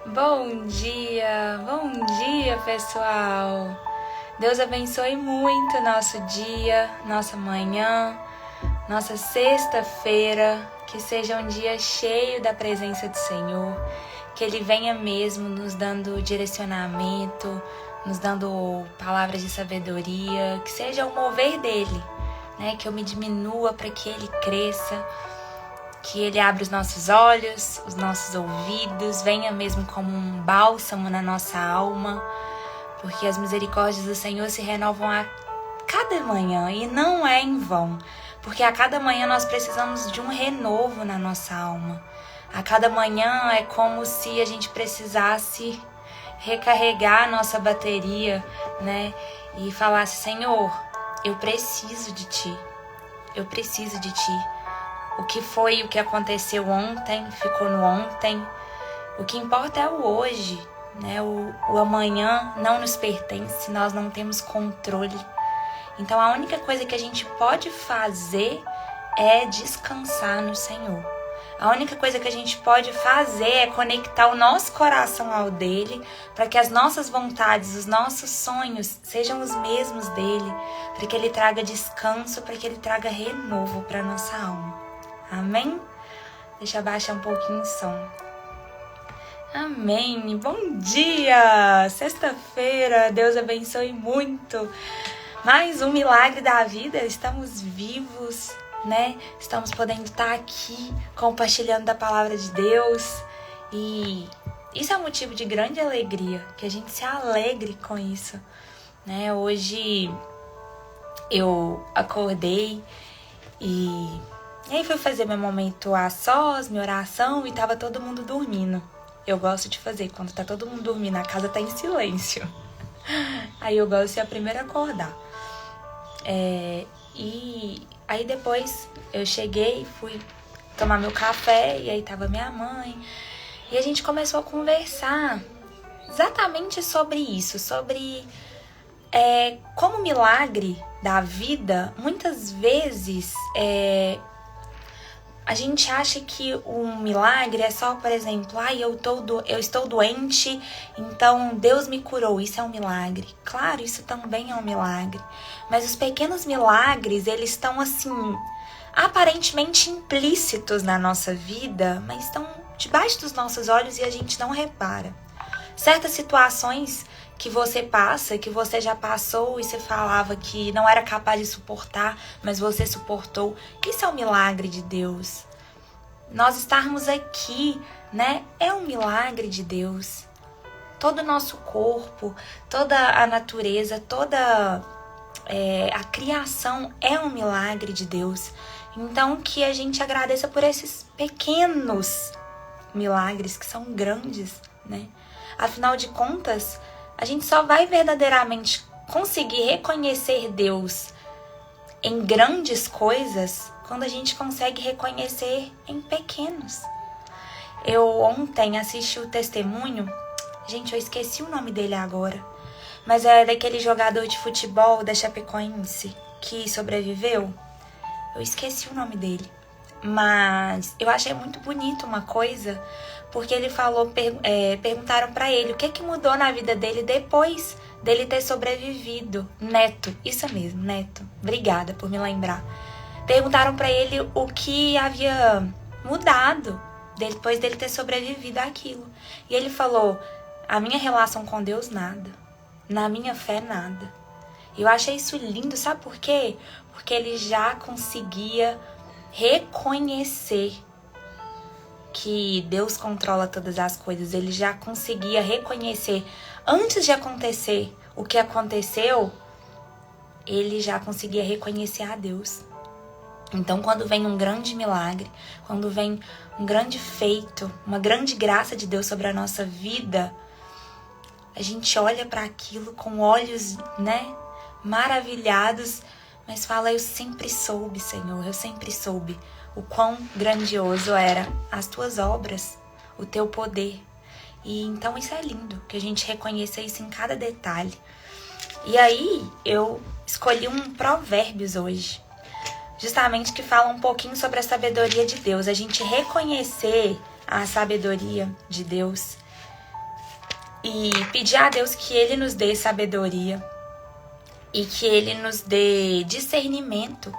Bom dia pessoal! Deus abençoe muito nosso dia, nossa manhã, nossa sexta-feira, que seja um dia cheio da presença do Senhor, que Ele venha mesmo nos dando direcionamento, nos dando palavras de sabedoria, que seja o mover dEle, né? Que eu me diminua para que Ele cresça, que Ele abra os nossos olhos, os nossos ouvidos, venha mesmo como um bálsamo na nossa alma, porque as misericórdias do Senhor se renovam a cada manhã e não é em vão, porque a cada manhã nós precisamos de um renovo na nossa alma. A cada manhã é como se a gente precisasse recarregar a nossa bateria, né? E falasse: Senhor, eu preciso de Ti, eu preciso de Ti. O que aconteceu ontem, ficou no ontem. O que importa é o hoje, né? O amanhã não nos pertence, nós não temos controle. Então a única coisa que a gente pode fazer é descansar no Senhor. A única coisa que a gente pode fazer é conectar o nosso coração ao dele, para que as nossas vontades, os nossos sonhos sejam os mesmos dele, para que ele traga descanso, para que ele traga renovo para a nossa alma. Amém? Deixa eu abaixar um pouquinho o som. Amém. Bom dia! Sexta-feira, Deus abençoe muito. Mais um milagre da vida, estamos vivos, né? Estamos podendo estar aqui compartilhando da palavra de Deus. E isso é um motivo de grande alegria, que a gente se alegre com isso, né? Hoje eu acordei e aí fui fazer meu momento a sós, minha oração, e tava todo mundo dormindo. Eu gosto de fazer quando tá todo mundo dormindo, a casa tá em silêncio. Aí eu gosto de ser a primeira a acordar. E aí depois eu cheguei, fui tomar meu café, e aí tava minha mãe. E a gente começou a conversar exatamente sobre isso, sobre como o milagre da vida, muitas vezes a gente acha que um milagre é só, por exemplo, eu estou doente, então Deus me curou, isso é um milagre. Claro, isso também é um milagre. Mas os pequenos milagres, eles estão assim, aparentemente implícitos na nossa vida, mas estão debaixo dos nossos olhos e a gente não repara. Certas situações que você passa, que você já passou e você falava que não era capaz de suportar, mas você suportou. Isso é um milagre de Deus. Nós estarmos aqui, né? É um milagre de Deus. Todo o nosso corpo, toda a natureza, toda a criação é um milagre de Deus. Então que a gente agradeça por esses pequenos milagres que são grandes, né? Afinal de contas, a gente só vai verdadeiramente conseguir reconhecer Deus em grandes coisas quando a gente consegue reconhecer em pequenos. Eu ontem assisti o testemunho, gente, eu esqueci o nome dele agora, mas é daquele jogador de futebol da Chapecoense que sobreviveu. Eu esqueci o nome dele, mas eu achei muito bonito uma coisa, porque ele falou, perguntaram pra ele o que mudou na vida dele depois dele ter sobrevivido. Neto, isso mesmo, Neto. Obrigada por me lembrar. Perguntaram pra ele o que havia mudado depois dele ter sobrevivido àquilo. E ele falou: a minha relação com Deus, nada. Na minha fé, nada. E eu achei isso lindo, sabe por quê? Porque ele já conseguia reconhecer que Deus controla todas as coisas. Ele já conseguia reconhecer, antes de acontecer o que aconteceu, ele já conseguia reconhecer a Deus. Então, quando vem um grande milagre, quando vem um grande feito, uma grande graça de Deus sobre a nossa vida, a gente olha para aquilo com olhos, né, maravilhados, mas fala: eu sempre soube, Senhor, eu sempre soube o quão grandioso era as tuas obras, o teu poder. E então isso é lindo, que a gente reconheça isso em cada detalhe. E aí eu escolhi um Provérbios hoje, justamente que fala um pouquinho sobre a sabedoria de Deus. A gente reconhecer a sabedoria de Deus e pedir a Deus que Ele nos dê sabedoria e que Ele nos dê discernimento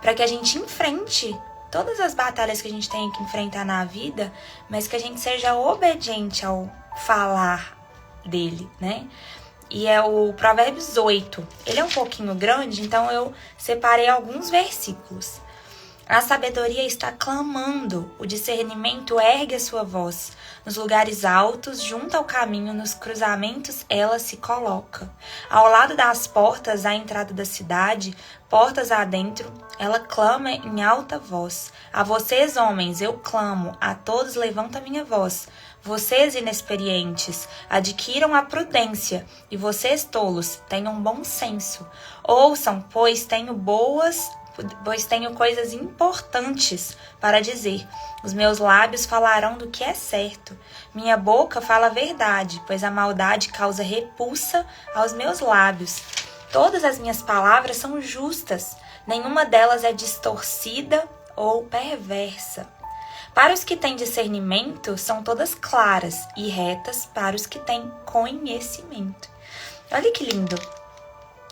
para que a gente enfrente todas as batalhas que a gente tem que enfrentar na vida, mas que a gente seja obediente ao falar dele, né? E é o Provérbios 8. Ele é um pouquinho grande, então eu separei alguns versículos. A sabedoria está clamando, o discernimento ergue a sua voz. Nos lugares altos, junto ao caminho, nos cruzamentos, ela se coloca. Ao lado das portas, à entrada da cidade, portas adentro, ela clama em alta voz. A vocês, homens, eu clamo, a todos levanto a minha voz. Vocês, inexperientes, adquiram a prudência, e vocês, tolos, tenham bom senso. Ouçam, pois tenho coisas importantes para dizer. Os meus lábios falarão do que é certo. Minha boca fala a verdade, pois a maldade causa repulsa aos meus lábios. Todas as minhas palavras são justas, nenhuma delas é distorcida ou perversa. Para os que têm discernimento, são todas claras e retas para os que têm conhecimento. Olha que lindo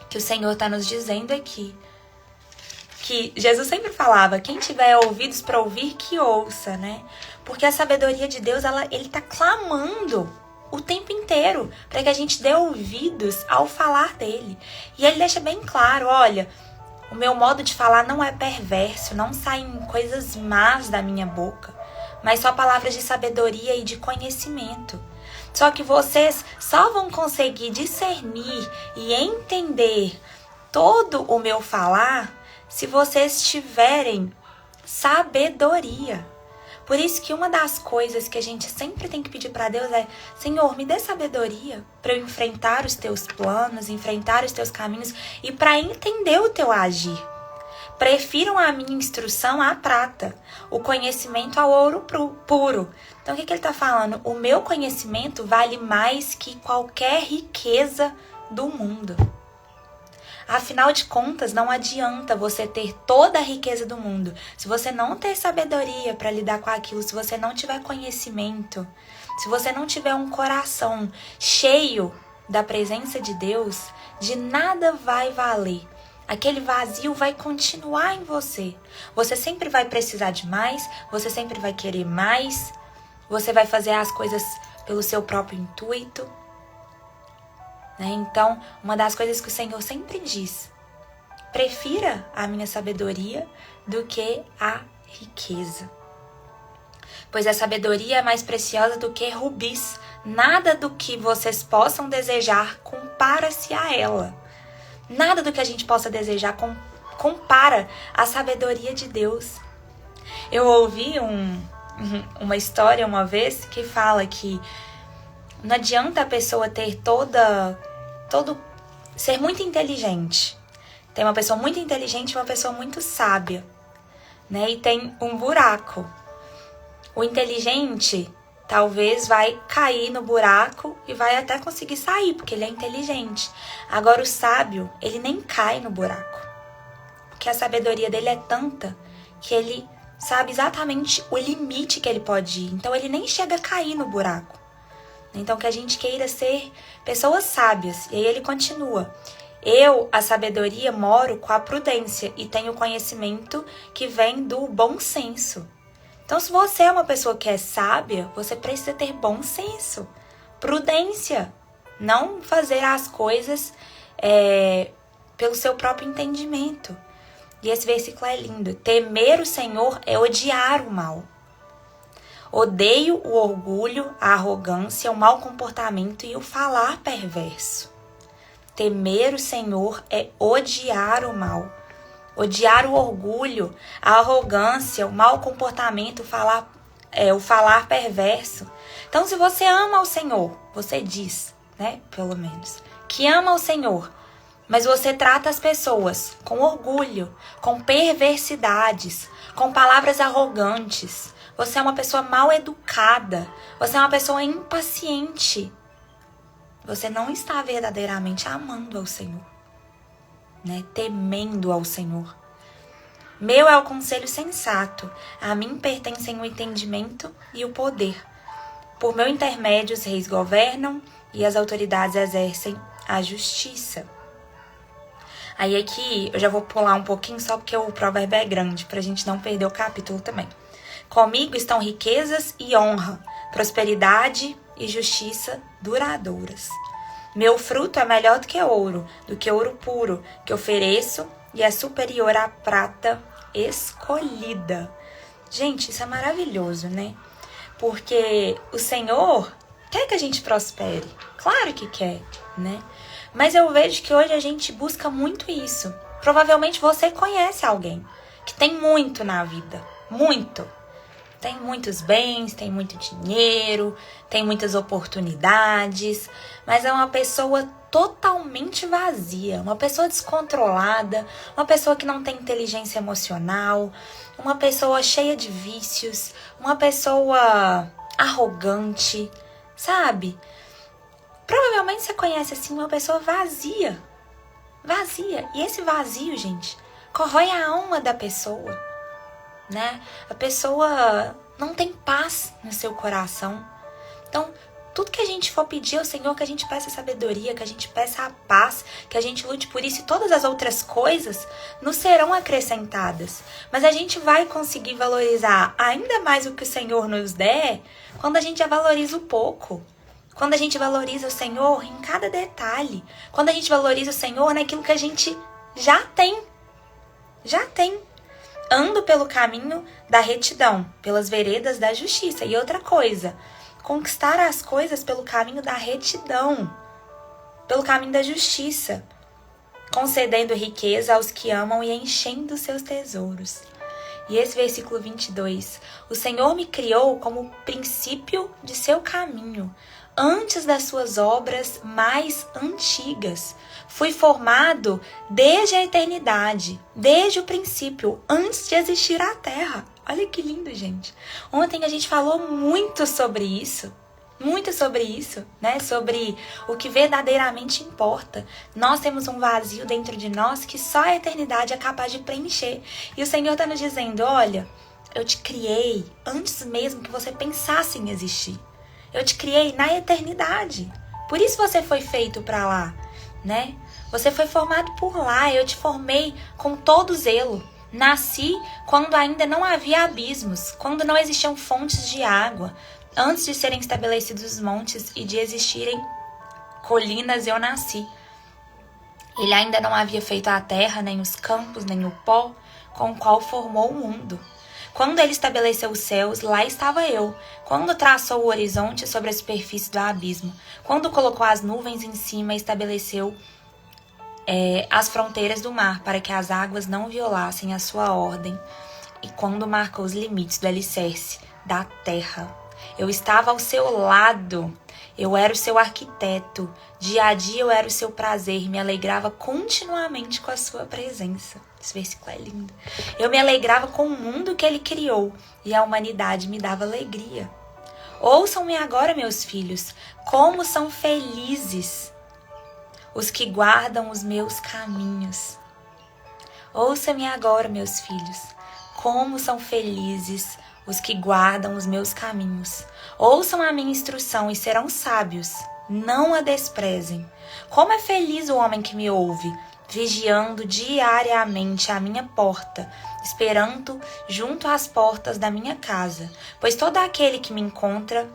que o Senhor está nos dizendo aqui. Que Jesus sempre falava, quem tiver ouvidos para ouvir, que ouça, né? Porque a sabedoria de Deus, ele tá clamando o tempo inteiro para que a gente dê ouvidos ao falar dele. E ele deixa bem claro, olha, o meu modo de falar não é perverso, não saem coisas más da minha boca, mas só palavras de sabedoria e de conhecimento. Só que vocês só vão conseguir discernir e entender todo o meu falar se vocês tiverem sabedoria. Por isso que uma das coisas que a gente sempre tem que pedir para Deus é: Senhor, me dê sabedoria para eu enfrentar os teus planos, enfrentar os teus caminhos e para entender o teu agir. Prefiram a minha instrução à prata, o conhecimento ao ouro puro. Então o que ele está falando? O meu conhecimento vale mais que qualquer riqueza do mundo. Afinal de contas, não adianta você ter toda a riqueza do mundo. Se você não ter sabedoria para lidar com aquilo, se você não tiver conhecimento, se você não tiver um coração cheio da presença de Deus, de nada vai valer. Aquele vazio vai continuar em você. Você sempre vai precisar de mais, você sempre vai querer mais, você vai fazer as coisas pelo seu próprio intuito. Então, uma das coisas que o Senhor sempre diz: prefira a minha sabedoria do que a riqueza. Pois a sabedoria é mais preciosa do que rubis. Nada do que vocês possam desejar compara-se a ela. Nada do que a gente possa desejar compara a sabedoria de Deus. Eu ouvi uma história uma vez que fala que não adianta a pessoa ter ser muito inteligente. Tem uma pessoa muito inteligente e uma pessoa muito sábia, né? E tem um buraco. O inteligente talvez vai cair no buraco e vai até conseguir sair, porque ele é inteligente. Agora o sábio, ele nem cai no buraco, porque a sabedoria dele é tanta que ele sabe exatamente o limite que ele pode ir. Então ele nem chega a cair no buraco. Então que a gente queira ser pessoas sábias. E aí ele continua: eu, a sabedoria, moro com a prudência e tenho conhecimento que vem do bom senso. Então se você é uma pessoa que é sábia, você precisa ter bom senso, prudência. Não fazer as coisas pelo seu próprio entendimento. E esse versículo é lindo. Temer o Senhor é odiar o mal. Odeio o orgulho, a arrogância, o mau comportamento e o falar perverso. Temer o Senhor é odiar o mal. Odiar o orgulho, a arrogância, o mau comportamento, o falar perverso. Então, se você ama o Senhor, você diz, né, pelo menos, que ama o Senhor, mas você trata as pessoas com orgulho, com perversidades, com palavras arrogantes. Você é uma pessoa mal educada. Você é uma pessoa impaciente. Você não está verdadeiramente amando ao Senhor, né? Temendo ao Senhor. Meu é o conselho sensato. A mim pertencem o entendimento e o poder. Por meu intermédio os reis governam e as autoridades exercem a justiça. Aí aqui eu já vou pular um pouquinho só porque o provérbio é grande, pra gente não perder o capítulo também. Comigo estão riquezas e honra, prosperidade e justiça duradouras. Meu fruto é melhor do que ouro puro, que ofereço, e é superior à prata escolhida. Gente, isso é maravilhoso, né? Porque o Senhor quer que a gente prospere. Claro que quer, né? Mas eu vejo que hoje a gente busca muito isso. Provavelmente você conhece alguém que tem muito na vida. Muito. Tem muitos bens, tem muito dinheiro, tem muitas oportunidades, mas é uma pessoa totalmente vazia, uma pessoa descontrolada, uma pessoa que não tem inteligência emocional, uma pessoa cheia de vícios, uma pessoa arrogante, sabe? Provavelmente você conhece assim uma pessoa vazia. Vazia. E esse vazio, gente, corrói a alma da pessoa, né? A pessoa não tem paz no seu coração. Então, tudo que a gente for pedir ao Senhor, que a gente peça sabedoria, que a gente peça a paz, que a gente lute por isso, e todas as outras coisas nos serão acrescentadas. Mas a gente vai conseguir valorizar ainda mais o que o Senhor nos der quando a gente já valoriza o pouco. Quando a gente valoriza o Senhor em cada detalhe. Quando a gente valoriza o Senhor naquilo que a gente já tem. Já tem. Ando pelo caminho da retidão, pelas veredas da justiça. E outra coisa, conquistar as coisas pelo caminho da retidão, pelo caminho da justiça, concedendo riqueza aos que amam e enchendo seus tesouros. E esse versículo 22, o Senhor me criou como princípio de seu caminho, antes das suas obras mais antigas. Fui formado desde a eternidade, desde o princípio, antes de existir a terra. Olha que lindo, gente. Ontem a gente falou muito sobre isso, né? Sobre o que verdadeiramente importa. Nós temos um vazio dentro de nós que só a eternidade é capaz de preencher. E o Senhor está nos dizendo, olha, eu te criei antes mesmo que você pensasse em existir. Eu te criei na eternidade. Por isso você foi feito para lá, né? Você foi formado por lá. Eu te formei com todo zelo. Nasci quando ainda não havia abismos, quando não existiam fontes de água. Antes de serem estabelecidos os montes e de existirem colinas, eu nasci. Ele ainda não havia feito a terra, nem os campos, nem o pó, com o qual formou o mundo. Quando ele estabeleceu os céus, lá estava eu. Quando traçou o horizonte sobre a superfície do abismo. Quando colocou as nuvens em cima e estabeleceu as fronteiras do mar, para que as águas não violassem a sua ordem. E quando marcou os limites do alicerce da terra. Eu estava ao seu lado. Eu era o seu arquiteto. Dia a dia eu era o seu prazer. Me alegrava continuamente com a sua presença. Esse versículo é lindo. Eu me alegrava com o mundo que ele criou. E a humanidade me dava alegria. Ouçam-me agora, meus filhos. Como são felizes os que guardam os meus caminhos. Ouçam-me agora, meus filhos. Como são felizes os que guardam os meus caminhos. Ouçam a minha instrução e serão sábios. Não a desprezem. Como é feliz o homem que me ouve, vigiando diariamente a minha porta, esperando junto às portas da minha casa. Pois todo aquele que me encontra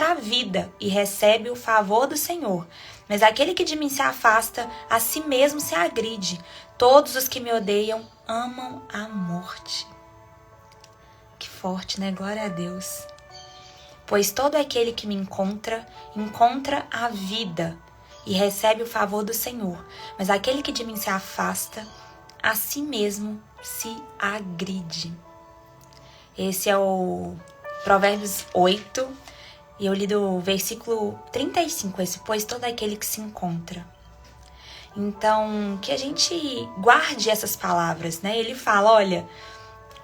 a vida e recebe o favor do Senhor. Mas aquele que de mim se afasta, a si mesmo se agride. Todos os que me odeiam amam a morte. Que forte, né? Glória a Deus. Pois todo aquele que me encontra a vida e recebe o favor do Senhor. Mas aquele que de mim se afasta, a si mesmo se agride. Esse é o Provérbios 8, e eu li do versículo 35, pois todo aquele que se encontra. Então, que a gente guarde essas palavras, né? Ele fala, olha,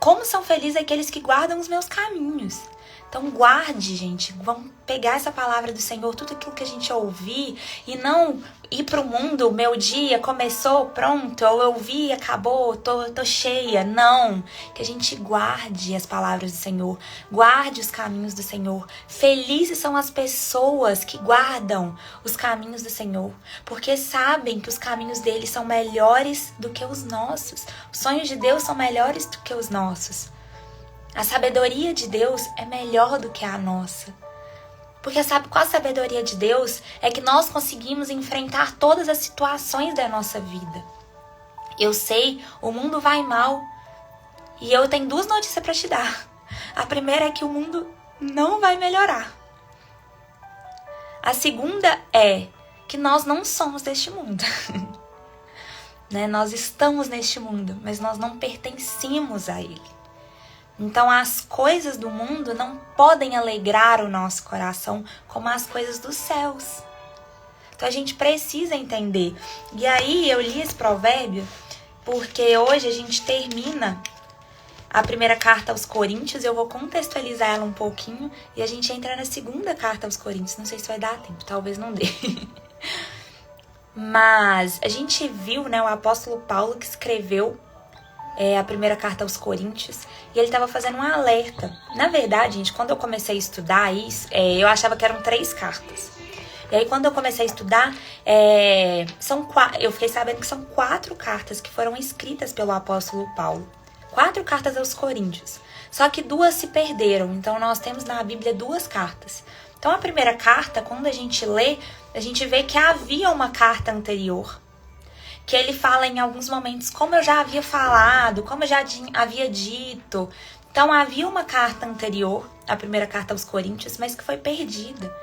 como são felizes aqueles que guardam os meus caminhos. Então guarde, gente, vamos pegar essa palavra do Senhor, tudo aquilo que a gente ouvir, e não ir pro mundo, meu dia começou, pronto, ou eu vi, acabou, tô cheia. Não, que a gente guarde as palavras do Senhor, guarde os caminhos do Senhor. Felizes são as pessoas que guardam os caminhos do Senhor, porque sabem que os caminhos dele são melhores do que os nossos. Os sonhos de Deus são melhores do que os nossos. A sabedoria de Deus é melhor do que a nossa. Porque sabe qual a sabedoria de Deus? É que nós conseguimos enfrentar todas as situações da nossa vida. Eu sei, o mundo vai mal. E eu tenho 2 notícias para te dar. A primeira é que o mundo não vai melhorar. A segunda é que nós não somos deste mundo. Né? Nós estamos neste mundo, mas nós não pertencemos a ele. Então as coisas do mundo não podem alegrar o nosso coração como as coisas dos céus. Então a gente precisa entender. E aí eu li esse provérbio porque hoje a gente termina a primeira carta aos Coríntios. Eu vou contextualizar ela um pouquinho e a gente entra na segunda carta aos Coríntios. Não sei se vai dar tempo, talvez não dê. Mas a gente viu, né, o apóstolo Paulo que escreveu a primeira carta aos Coríntios, e ele estava fazendo um alerta. Na verdade, gente, quando eu comecei a estudar isso, eu achava que eram 3 cartas. E aí, quando eu comecei a estudar, eu fiquei sabendo que são 4 cartas que foram escritas pelo apóstolo Paulo. 4 cartas aos Coríntios. Só que 2 se perderam, então nós temos na Bíblia 2 cartas. Então, a primeira carta, quando a gente lê, a gente vê que havia uma carta anterior, que ele fala em alguns momentos, como eu já havia falado, como eu já havia dito. Então havia uma carta anterior, a primeira carta aos Coríntios, mas que foi perdida.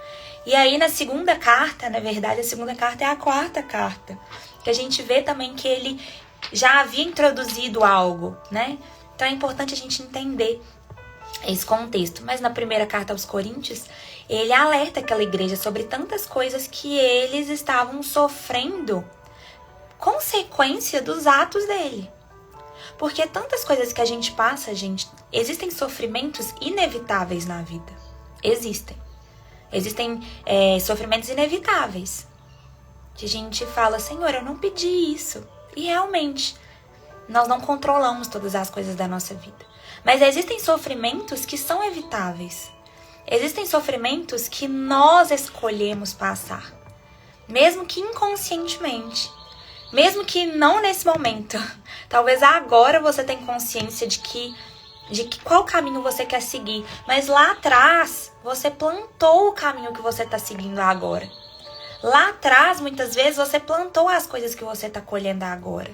E aí na segunda carta, na verdade, a segunda carta é a 4ª carta, que a gente vê também que ele já havia introduzido algo, né? Então é importante a gente entender esse contexto. Mas na primeira carta aos Coríntios, ele alerta aquela igreja sobre tantas coisas que eles estavam sofrendo consequência dos atos dele. Porque tantas coisas que a gente passa, gente, existem sofrimentos inevitáveis na vida. Existem sofrimentos inevitáveis. Que a gente fala, Senhor, eu não pedi isso. E realmente, nós não controlamos todas as coisas da nossa vida. Mas existem sofrimentos que são evitáveis. Existem sofrimentos que nós escolhemos passar. Mesmo que inconscientemente. Mesmo que não nesse momento. Talvez agora você tenha consciência de que qual caminho você quer seguir. Mas lá atrás, você plantou o caminho que você está seguindo agora. Lá atrás, muitas vezes, você plantou as coisas que você está colhendo agora.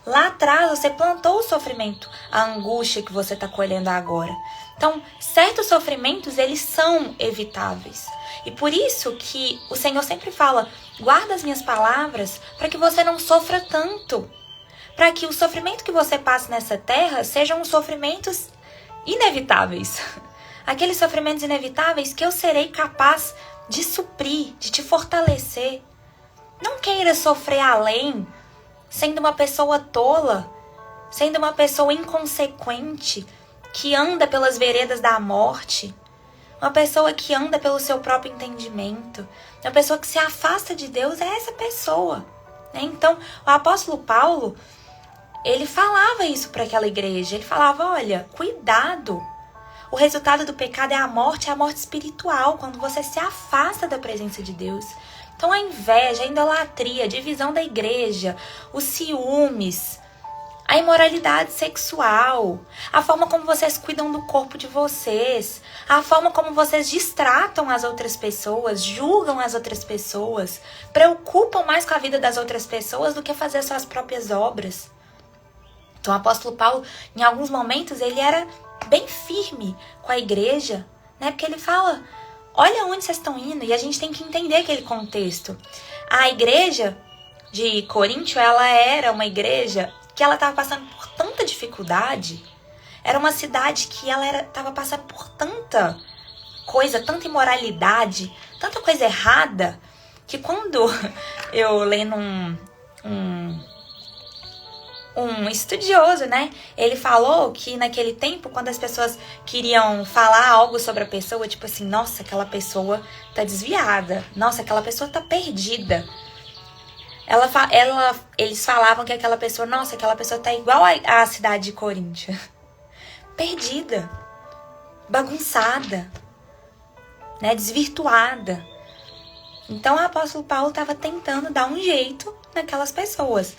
Lá atrás, você plantou o sofrimento, a angústia que você está colhendo agora. Então, certos sofrimentos, eles são evitáveis. E por isso que o Senhor sempre fala, guarda as minhas palavras para que você não sofra tanto. Para que o sofrimento que você passe nessa terra sejam os sofrimentos inevitáveis. Aqueles sofrimentos inevitáveis que eu serei capaz de suprir, de te fortalecer. Não queira sofrer além, sendo uma pessoa tola, sendo uma pessoa inconsequente, que anda pelas veredas da morte, uma pessoa que anda pelo seu próprio entendimento, uma pessoa que se afasta de Deus, é essa pessoa. Né? Então, o apóstolo Paulo, ele falava isso para aquela igreja, ele falava, olha, cuidado, o resultado do pecado é a morte espiritual, quando você se afasta da presença de Deus. Então, a inveja, a idolatria, a divisão da igreja, os ciúmes, a imoralidade sexual, a forma como vocês cuidam do corpo de vocês, a forma como vocês distratam as outras pessoas, julgam as outras pessoas, preocupam mais com a vida das outras pessoas do que fazer suas próprias obras. Então o apóstolo Paulo, em alguns momentos, ele era bem firme com a igreja, né? Porque ele fala, olha onde vocês estão indo, e a gente tem que entender aquele contexto. A igreja de Coríntio, ela era uma igreja que ela estava passando por tanta dificuldade, era uma cidade que ela estava passando por tanta coisa, tanta imoralidade, tanta coisa errada, que quando eu lendo um um estudioso, né? Ele falou que naquele tempo, quando as pessoas queriam falar algo sobre a pessoa, tipo assim, nossa, aquela pessoa tá desviada, nossa, aquela pessoa tá perdida. Eles falavam que aquela pessoa, nossa, aquela pessoa tá igual à cidade de Coríntia. Perdida, bagunçada, né? Desvirtuada. Então o apóstolo Paulo estava tentando dar um jeito naquelas pessoas.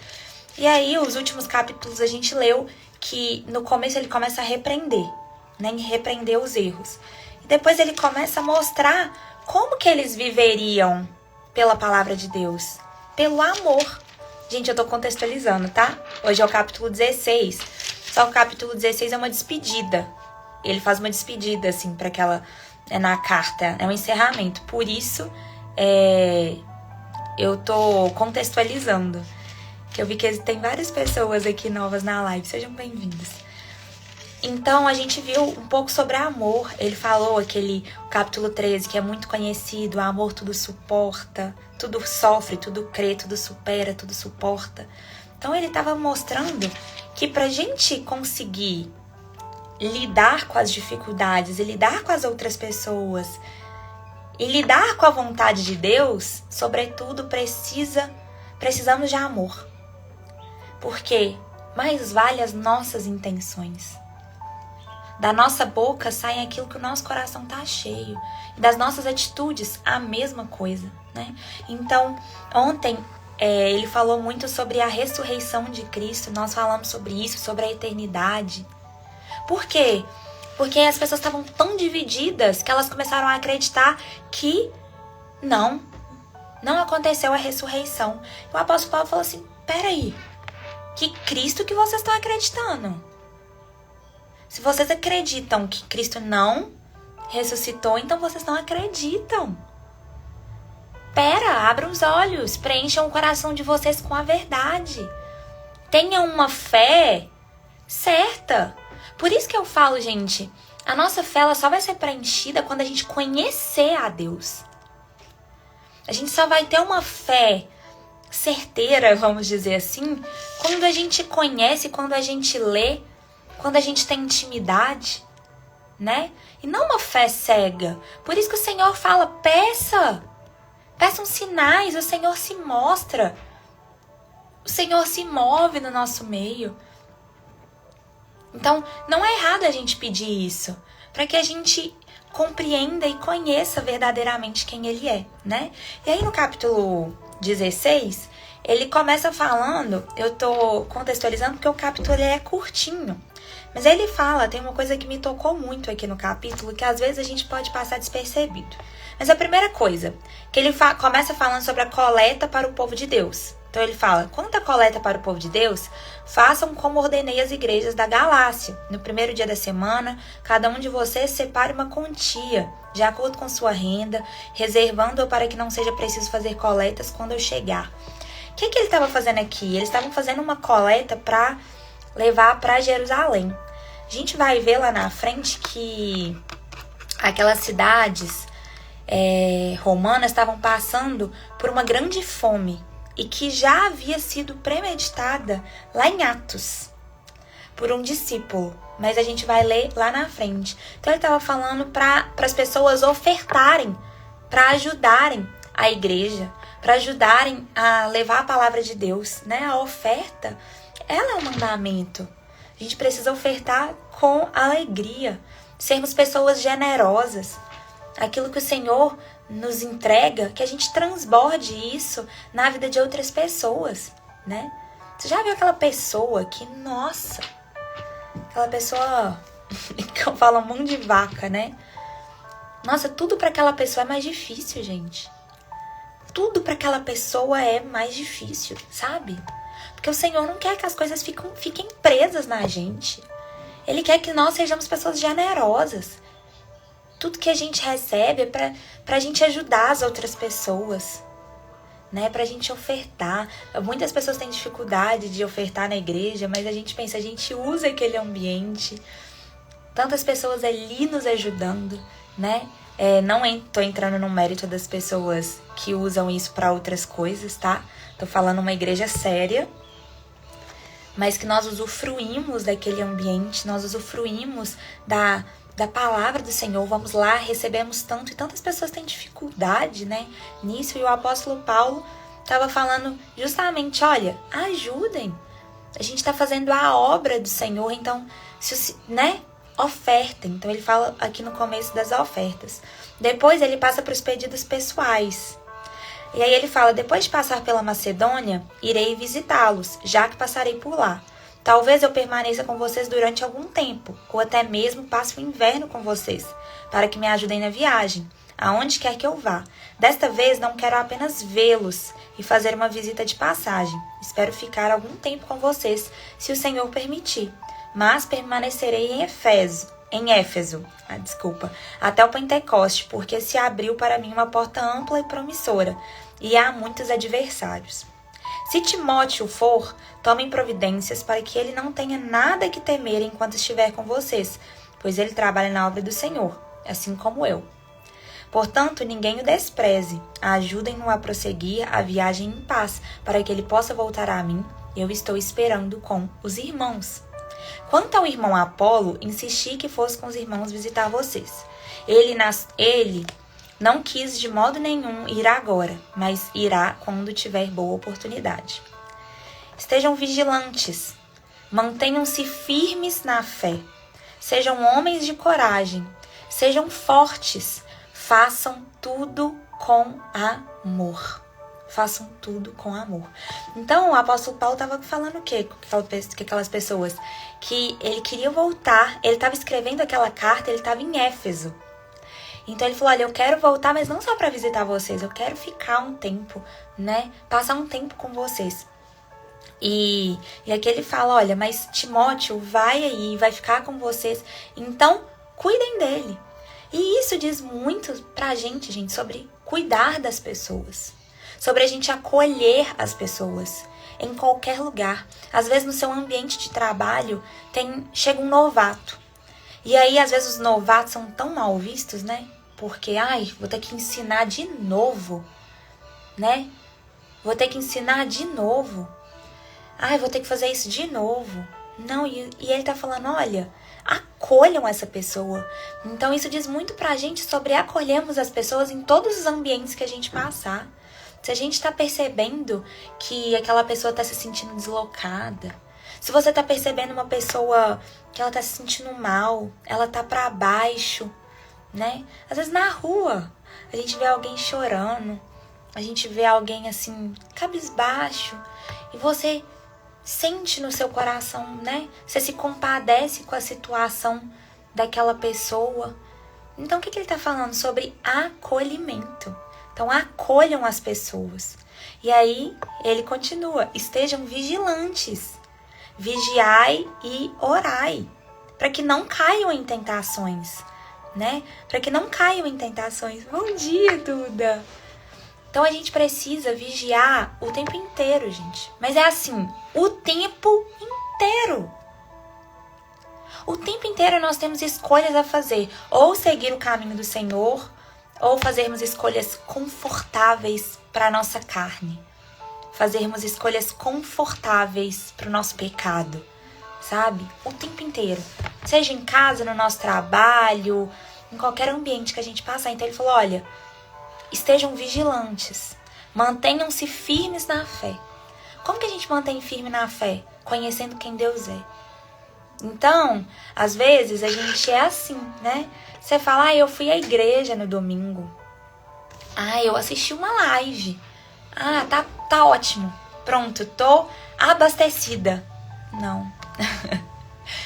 E aí, os últimos capítulos a gente leu que no começo ele começa a repreender, né? Repreender os erros. E depois ele começa a mostrar como que eles viveriam pela palavra de Deus. Pelo amor. Gente, eu tô contextualizando, tá? Hoje é o capítulo 16. Só que o capítulo 16 é uma despedida. Ele faz uma despedida, assim, para aquela... na carta. É um encerramento. Por isso, eu tô contextualizando. Que eu vi que tem várias pessoas aqui novas na live. Sejam bem-vindos. Então, a gente viu um pouco sobre amor. Ele falou o capítulo 13, que é muito conhecido. O amor tudo suporta, tudo sofre, tudo crê, tudo supera, tudo suporta. Então, ele estava mostrando que pra gente conseguir lidar com as dificuldades e lidar com as outras pessoas e lidar com a vontade de Deus, sobretudo, precisamos de amor. Porque mais vale as nossas intenções. Da nossa boca sai aquilo que o nosso coração tá cheio. E das nossas atitudes, a mesma coisa, né? Então, ontem ele falou muito sobre a ressurreição de Cristo. Nós falamos sobre isso, sobre a eternidade. Por quê? Porque as pessoas estavam tão divididas que elas começaram a acreditar que não aconteceu a ressurreição. E o apóstolo Paulo falou assim, peraí, que Cristo que vocês estão acreditando? Se vocês acreditam que Cristo não ressuscitou, então vocês não acreditam. Abram os olhos, preencham o coração de vocês com a verdade. Tenham uma fé certa. Por isso que eu falo, gente, a nossa fé ela só vai ser preenchida quando a gente conhecer a Deus. A gente só vai ter uma fé certeira, vamos dizer assim, quando a gente conhece, quando a gente lê, quando a gente tem intimidade, né? E não uma fé cega. Por isso que o Senhor fala, peçam sinais, o Senhor se mostra. O Senhor se move no nosso meio. Então, não é errado a gente pedir isso, para que a gente compreenda e conheça verdadeiramente quem Ele é, né? E aí no capítulo 16, ele começa falando, eu tô contextualizando porque o capítulo é curtinho, mas ele fala, tem uma coisa que me tocou muito aqui no capítulo, que às vezes a gente pode passar despercebido. Mas a primeira coisa, que ele começa falando sobre a coleta para o povo de Deus. Então ele fala, quanto à coleta para o povo de Deus, façam como ordenei as igrejas da Galácia. No primeiro dia da semana, cada um de vocês separe uma quantia, de acordo com sua renda, reservando-a para que não seja preciso fazer coletas quando eu chegar. O que ele estava fazendo aqui? Eles estavam fazendo uma coleta para levar para Jerusalém. A gente vai ver lá na frente que aquelas cidades romanas estavam passando por uma grande fome e que já havia sido premeditada lá em Atos por um discípulo, mas a gente vai ler lá na frente. Então ele estava falando para as pessoas ofertarem, para ajudarem a igreja, para ajudarem a levar a palavra de Deus, né? A oferta, ela é um mandamento. A gente precisa ofertar com alegria, sermos pessoas generosas. Aquilo que o Senhor nos entrega, que a gente transborde isso na vida de outras pessoas, né? Você já viu aquela pessoa que, nossa, aquela pessoa que eu falo mão de vaca, né? Nossa, tudo para aquela pessoa é mais difícil, gente. Tudo para aquela pessoa é mais difícil, sabe? Porque o Senhor não quer que as coisas fiquem presas na gente. Ele quer que nós sejamos pessoas generosas. Tudo que a gente recebe é pra gente ajudar as outras pessoas, né? Pra gente ofertar. Muitas pessoas têm dificuldade de ofertar na igreja, mas a gente pensa, a gente usa aquele ambiente. Tantas pessoas ali nos ajudando, né? Não tô entrando no mérito das pessoas que usam isso pra outras coisas, tá? Tô falando uma igreja séria. mas que nós usufruímos daquele ambiente, nós usufruímos da palavra do Senhor, vamos lá, recebemos tanto, e tantas pessoas têm dificuldade, né, nisso, e o apóstolo Paulo estava falando justamente, olha, ajudem, a gente está fazendo a obra do Senhor, então, né, ofertem. Então ele fala aqui no começo das ofertas. Depois ele passa para os pedidos pessoais. E aí ele fala, depois de passar pela Macedônia, irei visitá-los, já que passarei por lá. Talvez eu permaneça com vocês durante algum tempo, ou até mesmo passe o inverno com vocês, para que me ajudem na viagem, aonde quer que eu vá. Desta vez não quero apenas vê-los e fazer uma visita de passagem. Espero ficar algum tempo com vocês, se o Senhor permitir. Mas permanecerei em Éfeso, até o Pentecoste, porque se abriu para mim uma porta ampla e promissora, e há muitos adversários. Se Timóteo for, tomem providências para que ele não tenha nada que temer enquanto estiver com vocês, pois ele trabalha na obra do Senhor, assim como eu. Portanto, ninguém o despreze. Ajudem-no a prosseguir a viagem em paz, para que ele possa voltar a mim. Eu estou esperando com os irmãos. Quanto ao irmão Apolo, insisti que fosse com os irmãos visitar vocês. Ele não quis de modo nenhum ir agora, mas irá quando tiver boa oportunidade. Estejam vigilantes, mantenham-se firmes na fé, sejam homens de coragem, sejam fortes, façam tudo com amor. Façam tudo com amor. Então, o apóstolo Paulo estava falando o quê? Com aquelas pessoas? Que ele queria voltar, ele estava escrevendo aquela carta, ele estava em Éfeso. Então, ele falou, olha, eu quero voltar, mas não só para visitar vocês, eu quero ficar um tempo, né? Passar um tempo com vocês. E aqui ele fala, olha, mas Timóteo vai aí, vai ficar com vocês, então cuidem dele. E isso diz muito pra gente, sobre cuidar das pessoas. Sobre a gente acolher as pessoas em qualquer lugar. Às vezes no seu ambiente de trabalho chega um novato. E aí às vezes os novatos são tão mal vistos, né? Porque, vou ter que ensinar de novo, né? Vou ter que ensinar de novo. Vou ter que fazer isso de novo. Não, e ele tá falando, olha, acolham essa pessoa. Então isso diz muito pra gente sobre acolhermos as pessoas em todos os ambientes que a gente passar. Se a gente está percebendo que aquela pessoa está se sentindo deslocada, se você está percebendo uma pessoa que ela está se sentindo mal, ela está para baixo, né? Às vezes na rua, a gente vê alguém chorando, a gente vê alguém assim, cabisbaixo, e você sente no seu coração, né? Você se compadece com a situação daquela pessoa. Então, o que ele está falando? Sobre acolhimento. Então, acolham as pessoas. E aí, ele continua. Estejam vigilantes. Vigiai e orai. Para que não caiam em tentações. Né? Para que não caiam em tentações. Bom dia, Duda! Então, a gente precisa vigiar o tempo inteiro, gente. Mas é assim, o tempo inteiro. O tempo inteiro nós temos escolhas a fazer. Ou seguir o caminho do Senhor, ou fazermos escolhas confortáveis para a nossa carne. Fazermos escolhas confortáveis para o nosso pecado, sabe? O tempo inteiro. Seja em casa, no nosso trabalho, em qualquer ambiente que a gente passar. Então ele falou, olha, estejam vigilantes. Mantenham-se firmes na fé. Como que a gente mantém firme na fé? Conhecendo quem Deus é. Então, às vezes a gente é assim, né? Você fala, eu fui à igreja no domingo. Eu assisti uma live. Tá ótimo. Pronto, tô abastecida. Não.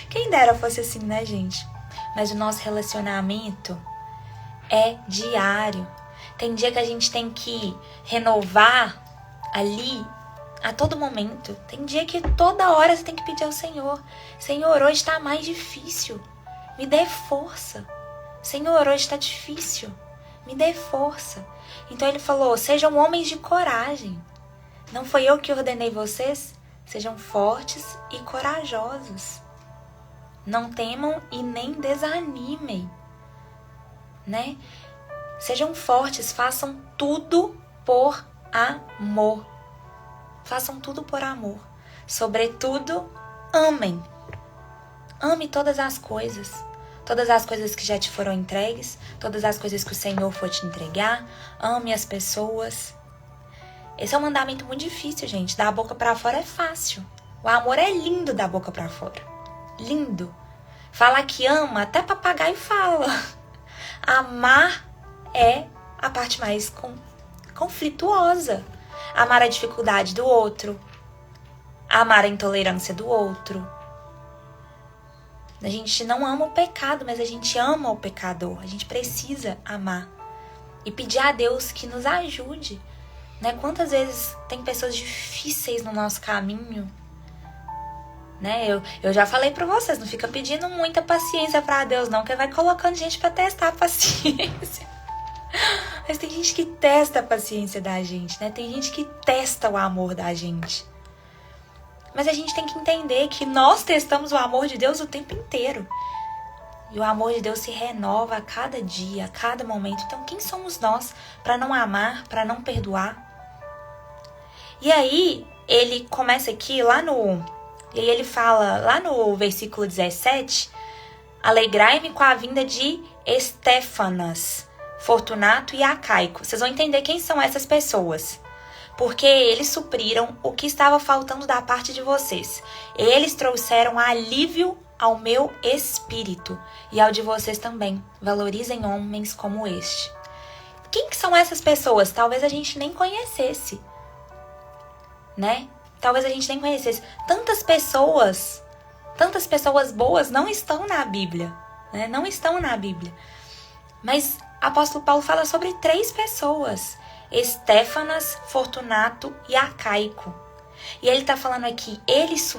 Quem dera fosse assim, né, gente? Mas o nosso relacionamento é diário. Tem dia que a gente tem que renovar ali a todo momento. Tem dia que toda hora você tem que pedir ao Senhor. Senhor, hoje tá mais difícil. Me dê força. Senhor, hoje tá difícil. Me dê força. Então ele falou, sejam homens de coragem. Não foi eu que ordenei vocês? Sejam fortes e corajosos. Não temam e nem desanimem. Né? Sejam fortes, façam tudo por amor. Façam tudo por amor. Sobretudo, amem. Ame todas as coisas. Todas as coisas que já te foram entregues, todas as coisas que o Senhor for te entregar. Ame as pessoas. Esse é um mandamento muito difícil, gente. Da boca pra fora é fácil. O amor é lindo da boca pra fora. Lindo. Falar que ama, até papagaio fala. Amar é a parte mais conflituosa. Amar a dificuldade do outro. Amar a intolerância do outro. A gente não ama o pecado, mas a gente ama o pecador. A gente precisa amar. E pedir a Deus que nos ajude. Né? Quantas vezes tem pessoas difíceis no nosso caminho? Né? Eu já falei pra vocês, não fica pedindo muita paciência pra Deus, não, que vai colocando gente pra testar a paciência. Mas tem gente que testa a paciência da gente, né? Tem gente que testa o amor da gente. Mas a gente tem que entender que nós testamos o amor de Deus o tempo inteiro. E o amor de Deus se renova a cada dia, a cada momento. Então, quem somos nós para não amar, para não perdoar? E aí, ele começa aqui, e aí ele fala, lá no versículo 17, alegrai-me com a vinda de Estéfanas, Fortunato e Acaico. Vocês vão entender quem são essas pessoas. Porque eles supriram o que estava faltando da parte de vocês. Eles trouxeram alívio ao meu espírito e ao de vocês também. Valorizem homens como este. Quem que são essas pessoas? Talvez a gente nem conhecesse, né? Talvez a gente nem conhecesse. Tantas pessoas boas não estão na Bíblia, né? Não estão na Bíblia. Mas o apóstolo Paulo fala sobre 3 pessoas. Estéfanas, Fortunato e Acaico. E ele está falando aqui, eles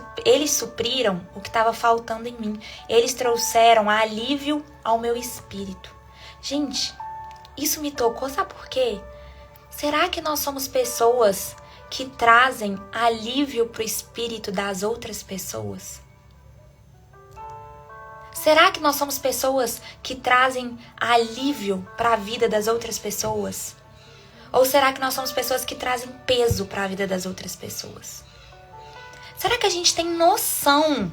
supriram o que estava faltando em mim. Eles trouxeram alívio ao meu espírito. Gente, isso me tocou, sabe por quê? Será que nós somos pessoas que trazem alívio para o espírito das outras pessoas? Será que nós somos pessoas que trazem alívio para a vida das outras pessoas? Ou será que nós somos pessoas que trazem peso para a vida das outras pessoas? Será que a gente tem noção?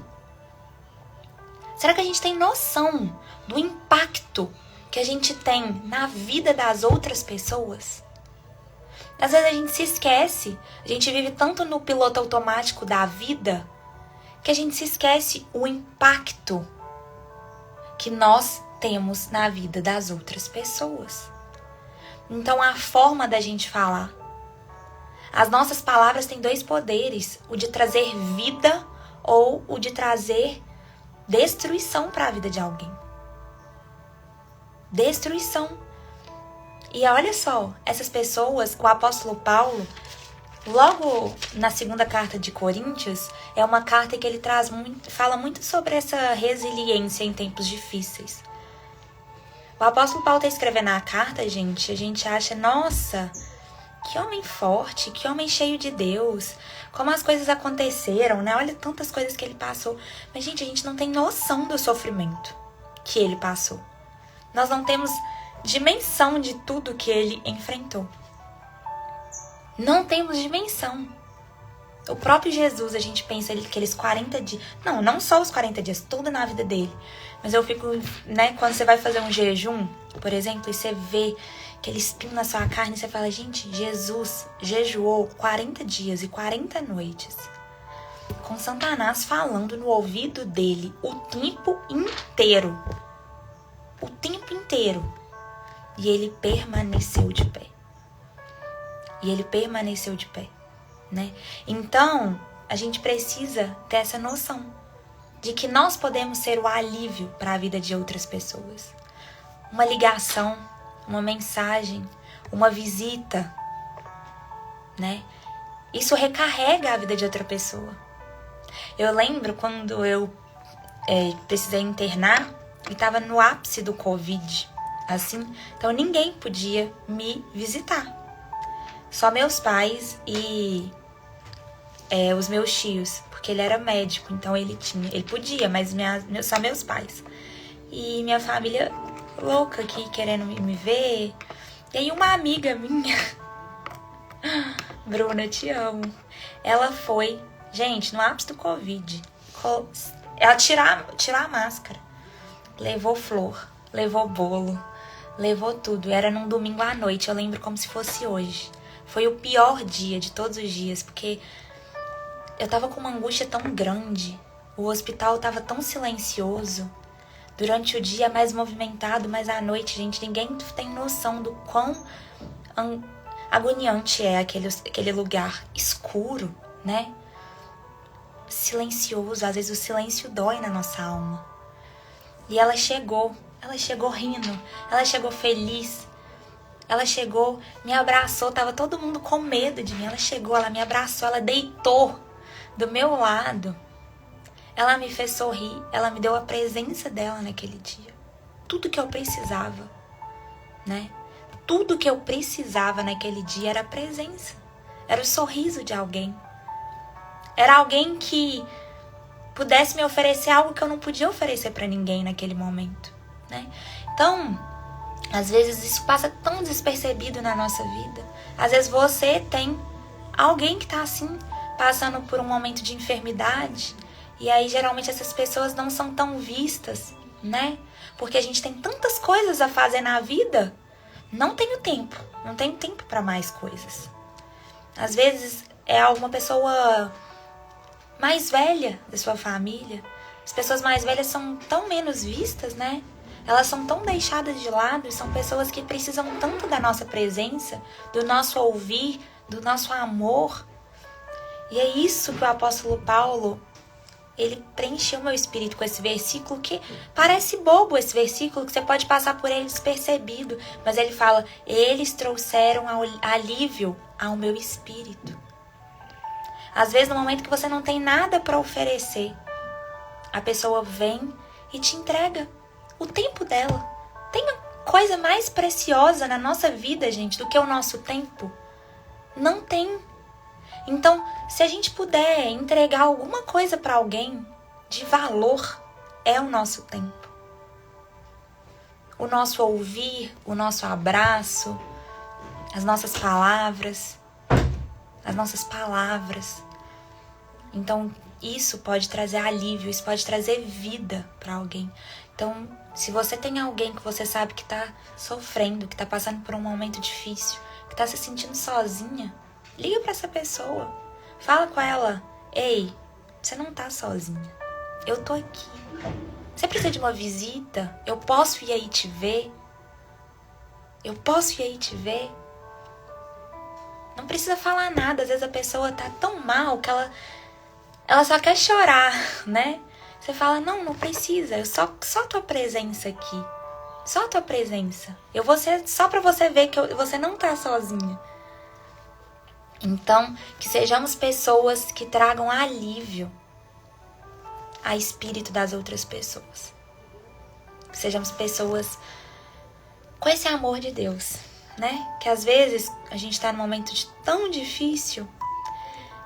Será que a gente tem noção do impacto que a gente tem na vida das outras pessoas? Às vezes a gente se esquece, a gente vive tanto no piloto automático da vida, que a gente se esquece o impacto que nós temos na vida das outras pessoas. Então, a forma da gente falar. As nossas palavras têm 2 poderes. O de trazer vida ou o de trazer destruição para a vida de alguém. Destruição. E olha só, essas pessoas, o apóstolo Paulo, logo na 2ª carta de Coríntios, é uma carta que ele fala muito sobre essa resiliência em tempos difíceis. O apóstolo Paulo está escrevendo a carta, gente, a gente acha, nossa, que homem forte, que homem cheio de Deus, como as coisas aconteceram, né? Olha tantas coisas que ele passou. Mas, gente, a gente não tem noção do sofrimento que ele passou. Nós não temos dimensão de tudo que ele enfrentou. Não temos dimensão. O próprio Jesus, a gente pensa que aqueles 40 dias... Não só os 40 dias, tudo na vida dele. Mas eu fico, né, quando você vai fazer um jejum, por exemplo, e você vê aquele espinho na sua carne, você fala, gente, Jesus jejuou 40 dias e 40 noites. Com Satanás falando no ouvido dele o tempo inteiro. O tempo inteiro. E ele permaneceu de pé. Né? Então, a gente precisa ter essa noção de que nós podemos ser o alívio para a vida de outras pessoas. Uma ligação, uma mensagem, uma visita, né? Isso recarrega a vida de outra pessoa. Eu lembro quando eu precisei internar e estava no ápice do Covid, assim, então ninguém podia me visitar. Só meus pais e os meus tios, porque ele era médico, então ele podia, mas só meus pais. E minha família louca aqui, querendo me ver. E aí uma amiga minha, Bruna, te amo, ela foi Gente, no ápice do Covid, ela tirar a máscara. Levou flor, levou bolo, levou tudo. Era num domingo à noite, eu lembro como se fosse hoje. Foi o pior dia de todos os dias, porque eu tava com uma angústia tão grande. O hospital tava tão silencioso. Durante o dia mais movimentado, mas à noite, gente, ninguém tem noção do quão agoniante é aquele lugar escuro, né? Silencioso, às vezes o silêncio dói na nossa alma. E ela chegou rindo, ela chegou feliz, ela chegou, me abraçou, tava todo mundo com medo de mim, ela chegou, ela me abraçou, ela deitou do meu lado, ela me fez sorrir, ela me deu a presença dela naquele dia, tudo que eu precisava, né? Tudo que eu precisava naquele dia era a presença, era o sorriso de alguém, era alguém que pudesse me oferecer algo que eu não podia oferecer pra ninguém naquele momento, né? Então, às vezes isso passa tão despercebido na nossa vida. Às vezes você tem alguém que tá assim, passando por um momento de enfermidade, e aí geralmente essas pessoas não são tão vistas, né? Porque a gente tem tantas coisas a fazer na vida, não tenho tempo pra mais coisas. Às vezes é alguma pessoa mais velha da sua família. As pessoas mais velhas são tão menos vistas, né? Elas são tão deixadas de lado, são pessoas que precisam tanto da nossa presença, do nosso ouvir, do nosso amor. E é isso que o apóstolo Paulo, ele preencheu meu espírito com esse versículo, que parece bobo esse versículo, que você pode passar por ele despercebido, mas ele fala, eles trouxeram alívio ao meu espírito. Às vezes, no momento que você não tem nada para oferecer, a pessoa vem e te entrega o tempo dela. Tem coisa mais preciosa na nossa vida, gente, do que o nosso tempo? Não tem. Então, se a gente puder entregar alguma coisa para alguém de valor, é o nosso tempo. O nosso ouvir, o nosso abraço, as nossas palavras. Então, isso pode trazer alívio, isso pode trazer vida para alguém. Então, se você tem alguém que você sabe que tá sofrendo, que tá passando por um momento difícil, que tá se sentindo sozinha, liga para essa pessoa. Fala com ela, ei, você não tá sozinha. Eu tô aqui. Você precisa de uma visita? Eu posso ir aí te ver? Não precisa falar nada, às vezes a pessoa tá tão mal que ela só quer chorar, né? Você fala, não precisa, eu só tua presença aqui, só tua presença. Eu vou ser só pra você ver que você não tá sozinha. Então, que sejamos pessoas que tragam alívio a espírito das outras pessoas. Que sejamos pessoas com esse amor de Deus, né? Que às vezes a gente tá num momento tão difícil,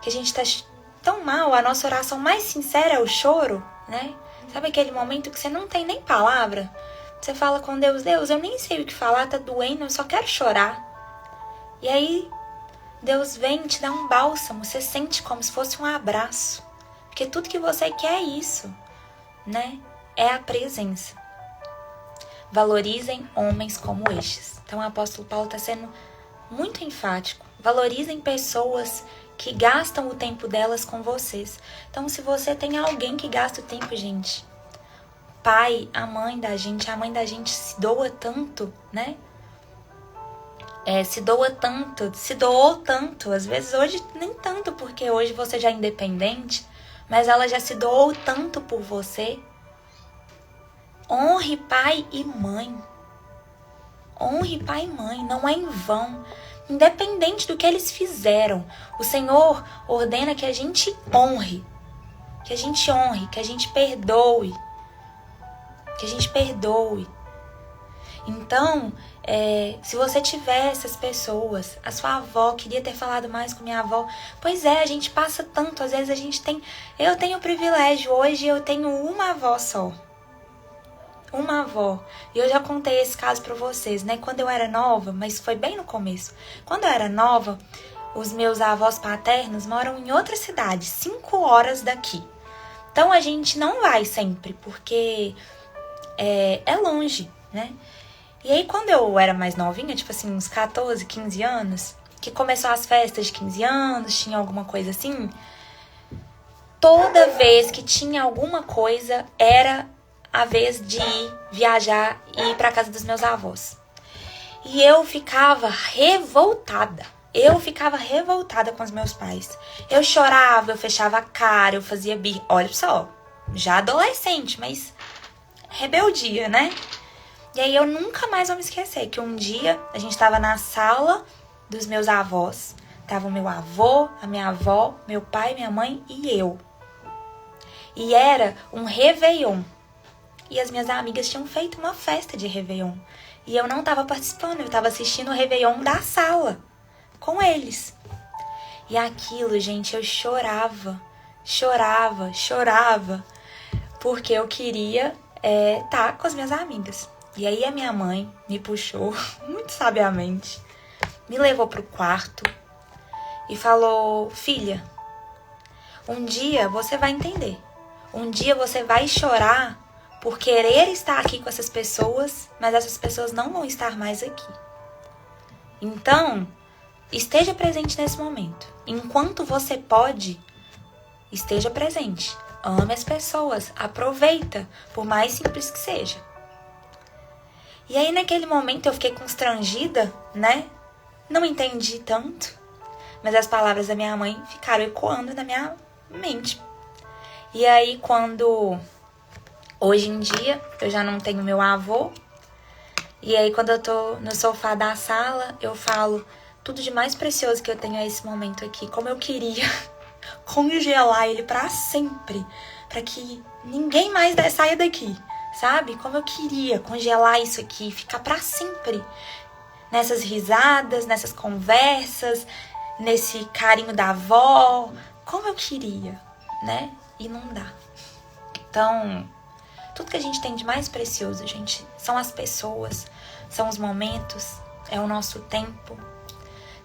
que a gente tá tão mal, a nossa oração mais sincera é o choro, né? Sabe aquele momento que você não tem nem palavra? Você fala com Deus, eu nem sei o que falar, tá doendo, eu só quero chorar. E aí, Deus vem e te dá um bálsamo, você sente como se fosse um abraço. Porque tudo que você quer é isso, né? É a presença. Valorizem homens como estes. Então o apóstolo Paulo está sendo muito enfático. Valorizem pessoas que gastam o tempo delas com vocês. Então se você tem alguém que gasta o tempo, gente, pai, a mãe da gente se doa tanto, né? Se doou tanto. Às vezes hoje nem tanto, porque hoje você já é independente, mas ela já se doou tanto por você. Honre pai e mãe. Honre pai e mãe, não é em vão. Independente do que eles fizeram, o Senhor ordena que a gente honre. Que a gente perdoe. Então, se você tiver essas pessoas, a sua avó, queria ter falado mais com minha avó. Pois é, a gente passa tanto, às vezes eu tenho o privilégio, hoje eu tenho uma avó só. Uma avó. E eu já contei esse caso pra vocês, né? Quando eu era nova, mas foi bem no começo. Quando eu era nova, os meus avós paternos moram em outra cidade, 5 horas daqui. Então a gente não vai sempre, porque é longe, né? E aí quando eu era mais novinha, tipo assim, uns 14, 15 anos, que começou as festas de 15 anos, tinha alguma coisa assim, toda vez que tinha alguma coisa, era a vez de ir viajar e ir pra casa dos meus avós. E eu ficava revoltada. Eu ficava revoltada com os meus pais. Eu chorava, eu fechava a cara, eu fazia birra. Olha só, já adolescente, mas rebeldia, né? E aí eu nunca mais vou me esquecer que um dia a gente tava na sala dos meus avós. Tava o meu avô, a minha avó, meu pai, minha mãe e eu. E era um Réveillon. E as minhas amigas tinham feito uma festa de Réveillon. E eu não tava participando, eu tava assistindo o Réveillon da sala com eles. E aquilo, gente, eu chorava, porque eu queria tá com as minhas amigas. E aí a minha mãe me puxou, muito sabiamente, me levou pro quarto e falou: filha, um dia você vai entender. Um dia você vai chorar por querer estar aqui com essas pessoas, mas essas pessoas não vão estar mais aqui. Então, esteja presente nesse momento. Enquanto você pode, esteja presente. Ame as pessoas, aproveita, por mais simples que seja. E aí, naquele momento, eu fiquei constrangida, né? Não entendi tanto, mas as palavras da minha mãe ficaram ecoando na minha mente. E aí, hoje em dia, eu já não tenho meu avô, e aí quando eu tô no sofá da sala, eu falo: tudo de mais precioso que eu tenho é esse momento aqui. Como eu queria congelar ele pra sempre, pra que ninguém mais saia daqui, sabe? Como eu queria congelar isso aqui, ficar pra sempre nessas risadas, nessas conversas, nesse carinho da avó. Como eu queria, né? E não dá. Então, tudo que a gente tem de mais precioso, gente, são as pessoas, são os momentos, é o nosso tempo.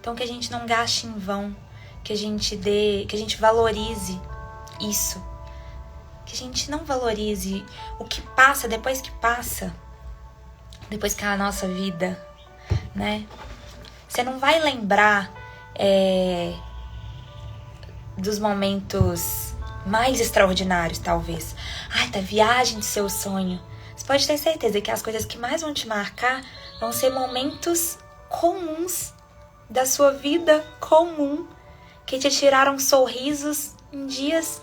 Então, que a gente não gaste em vão, que a gente valorize isso. Que a gente não valorize o que passa, depois que a nossa vida, né? Você não vai lembrar dos momentos mais extraordinários, talvez. Da viagem do seu sonho. Você pode ter certeza que as coisas que mais vão te marcar vão ser momentos comuns da sua vida comum, que te tiraram sorrisos em dias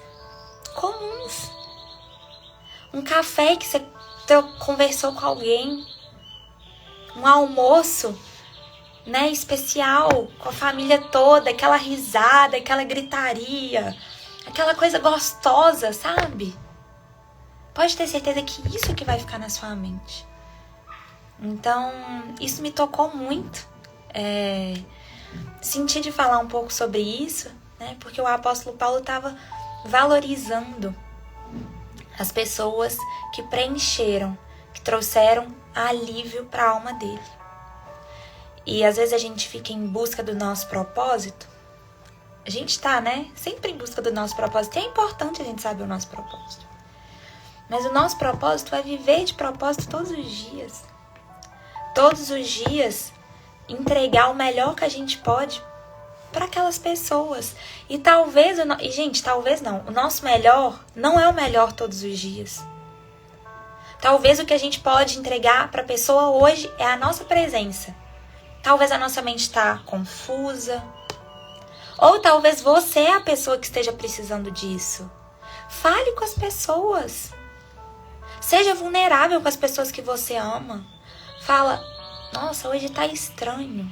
comuns. Um café que você conversou com alguém, um almoço, né, especial, com a família toda, aquela risada, aquela gritaria, aquela coisa gostosa, sabe? Pode ter certeza que isso que vai ficar na sua mente. Então, isso me tocou muito. Senti de falar um pouco sobre isso, né? Porque o apóstolo Paulo estava valorizando as pessoas que preencheram, que trouxeram alívio para a alma dele. E às vezes a gente fica em busca do nosso propósito. A gente tá, né? Sempre em busca do nosso propósito. E é importante a gente saber o nosso propósito. Mas o nosso propósito é viver de propósito todos os dias. Todos os dias entregar o melhor que a gente pode para aquelas pessoas. E talvez, talvez não. O nosso melhor não é o melhor todos os dias. Talvez o que a gente pode entregar para a pessoa hoje é a nossa presença. Talvez a nossa mente está confusa. Ou talvez você é a pessoa que esteja precisando disso. Fale com as pessoas. Seja vulnerável com as pessoas que você ama. Fala: nossa, hoje tá estranho.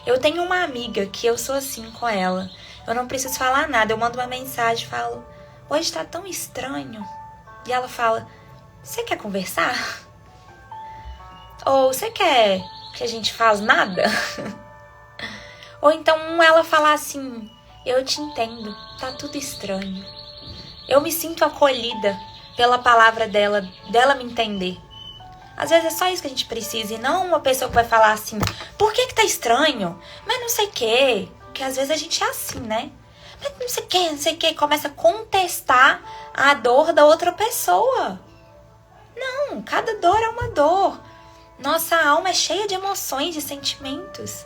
Eu tenho uma amiga que eu sou assim com ela. Eu não preciso falar nada. Eu mando uma mensagem e falo: hoje tá tão estranho. E ela fala: você quer conversar? Ou você quer que a gente faz nada? Ou então ela falar assim: eu te entendo, tá tudo estranho. Eu me sinto acolhida pela palavra dela me entender. Às vezes é só isso que a gente precisa, e não uma pessoa que vai falar assim, por que tá estranho? Mas não sei o quê. Porque às vezes a gente é assim, né? Mas não sei o quê, começa a contestar a dor da outra pessoa. Não, cada dor é uma dor. Nossa alma é cheia de emoções, de sentimentos.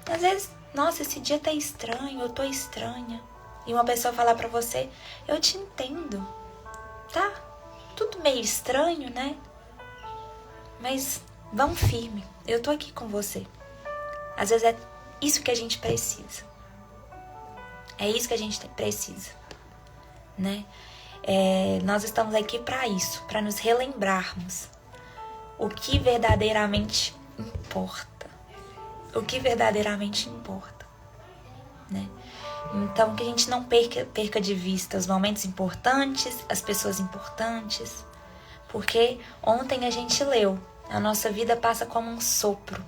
Às vezes, nossa, esse dia tá estranho, eu tô estranha. E uma pessoa falar pra você, eu te entendo. Tá tudo meio estranho, né? Mas vamos firme, eu tô aqui com você. Às vezes é isso que a gente precisa. É isso que a gente precisa, né? Nós estamos aqui para isso, para nos relembrarmos o que verdadeiramente importa. O que verdadeiramente importa, né? Então, que a gente não perca de vista os momentos importantes, as pessoas importantes. Porque ontem a gente leu, a nossa vida passa como um sopro.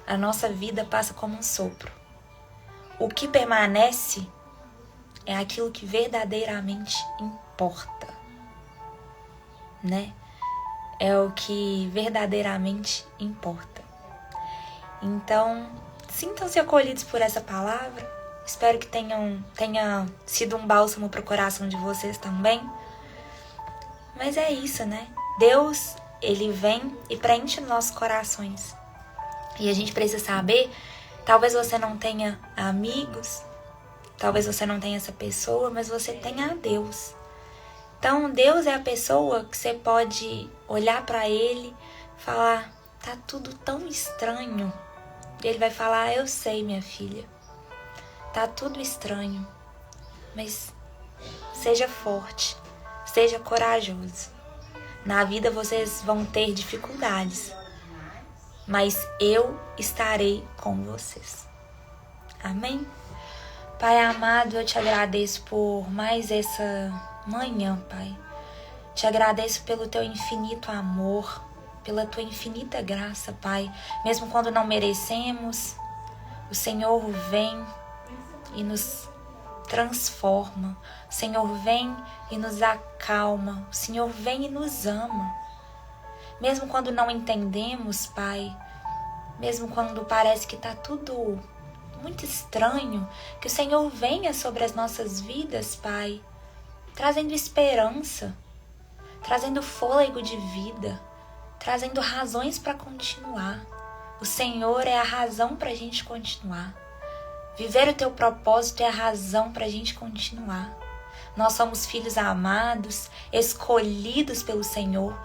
A nossa vida passa como um sopro. O que permanece é aquilo que verdadeiramente importa, né? É o que verdadeiramente importa. Então, sintam-se acolhidos por essa palavra. Espero que tenha sido um bálsamo para o coração de vocês também. Mas é isso, né? Deus, Ele vem e preenche nossos corações. E a gente precisa saber, talvez você não tenha amigos, talvez você não tenha essa pessoa, mas você tenha a Deus. Então, Deus é a pessoa que você pode olhar para Ele e falar, tá tudo tão estranho. E Ele vai falar, eu sei, minha filha, tá tudo estranho, mas seja forte, seja corajoso. Na vida vocês vão ter dificuldades, mas eu estarei com vocês. Amém? Pai amado, eu te agradeço por mais essa manhã, Pai. Te agradeço pelo teu infinito amor, pela tua infinita graça, Pai. Mesmo quando não merecemos, o Senhor vem e nos transforma. O Senhor vem e nos acalma. O Senhor vem e nos ama. Mesmo quando não entendemos, Pai, mesmo quando parece que está tudo muito estranho, que o Senhor venha sobre as nossas vidas, Pai, trazendo esperança, trazendo fôlego de vida, trazendo razões para continuar. O Senhor é a razão para a gente continuar. Viver o teu propósito é a razão para a gente continuar. Nós somos filhos amados, escolhidos pelo Senhor,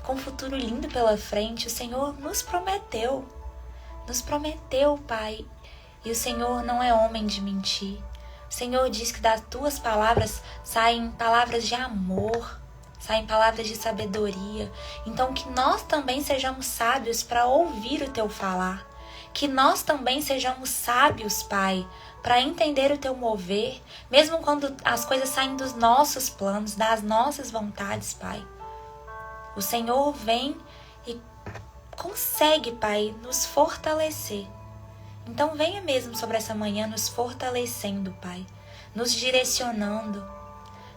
com um futuro lindo pela frente. O Senhor nos prometeu, Pai. E o Senhor não é homem de mentir. O Senhor diz que das tuas palavras saem palavras de amor, saem palavras de sabedoria. Então que nós também sejamos sábios para ouvir o teu falar. Que nós também sejamos sábios, Pai, para entender o teu mover, mesmo quando as coisas saem dos nossos planos, das nossas vontades, Pai. O Senhor vem e consegue, Pai, nos fortalecer. Então venha mesmo sobre essa manhã nos fortalecendo, Pai, nos direcionando,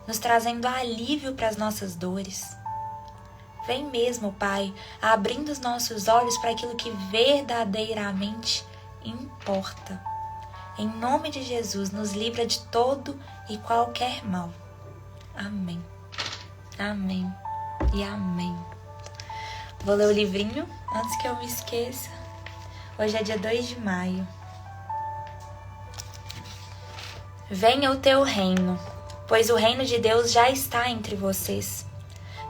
nos trazendo alívio para as nossas dores. Vem mesmo, Pai, abrindo os nossos olhos para aquilo que verdadeiramente importa. Em nome de Jesus, nos livra de todo e qualquer mal. Amém. Amém e amém. Vou ler o livrinho antes que eu me esqueça. Hoje é dia 2 de maio. Venha o teu reino, pois o reino de Deus já está entre vocês.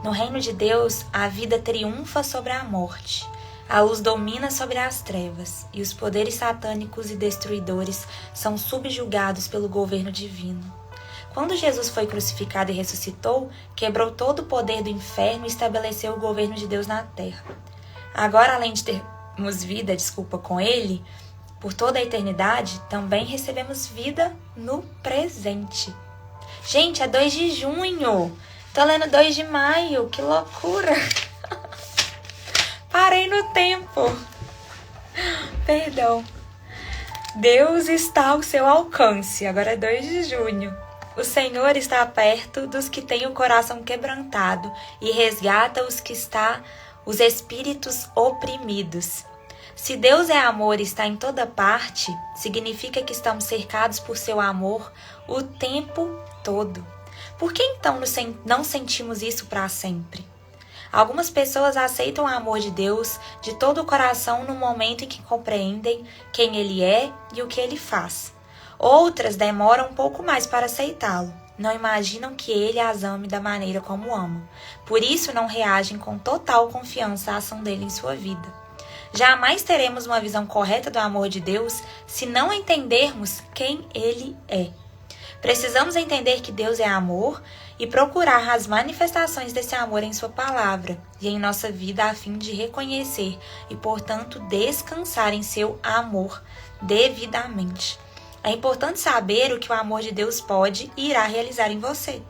No reino de Deus, a vida triunfa sobre a morte. A luz domina sobre as trevas, e os poderes satânicos e destruidores são subjugados pelo governo divino. Quando Jesus foi crucificado e ressuscitou, quebrou todo o poder do inferno e estabeleceu o governo de Deus na terra. Agora, além de termos vida, com Ele, por toda a eternidade, também recebemos vida no presente. Gente, é 2 de junho. Tô lendo 2 de maio. Que loucura. Parei no tempo. Perdão. Deus está ao seu alcance. Agora é 2 de junho. O Senhor está perto dos que têm o coração quebrantado e resgata os espíritos oprimidos. Se Deus é amor e está em toda parte, significa que estamos cercados por seu amor o tempo todo. Por que então não sentimos isso para sempre? Algumas pessoas aceitam o amor de Deus de todo o coração no momento em que compreendem quem Ele é e o que Ele faz. Outras demoram um pouco mais para aceitá-lo. Não imaginam que Ele as ame da maneira como amam. Por isso não reagem com total confiança à ação dele em sua vida. Jamais teremos uma visão correta do amor de Deus se não entendermos quem Ele é. Precisamos entender que Deus é amor e procurar as manifestações desse amor em sua palavra e em nossa vida a fim de reconhecer e, portanto, descansar em seu amor devidamente. É importante saber o que o amor de Deus pode e irá realizar em você.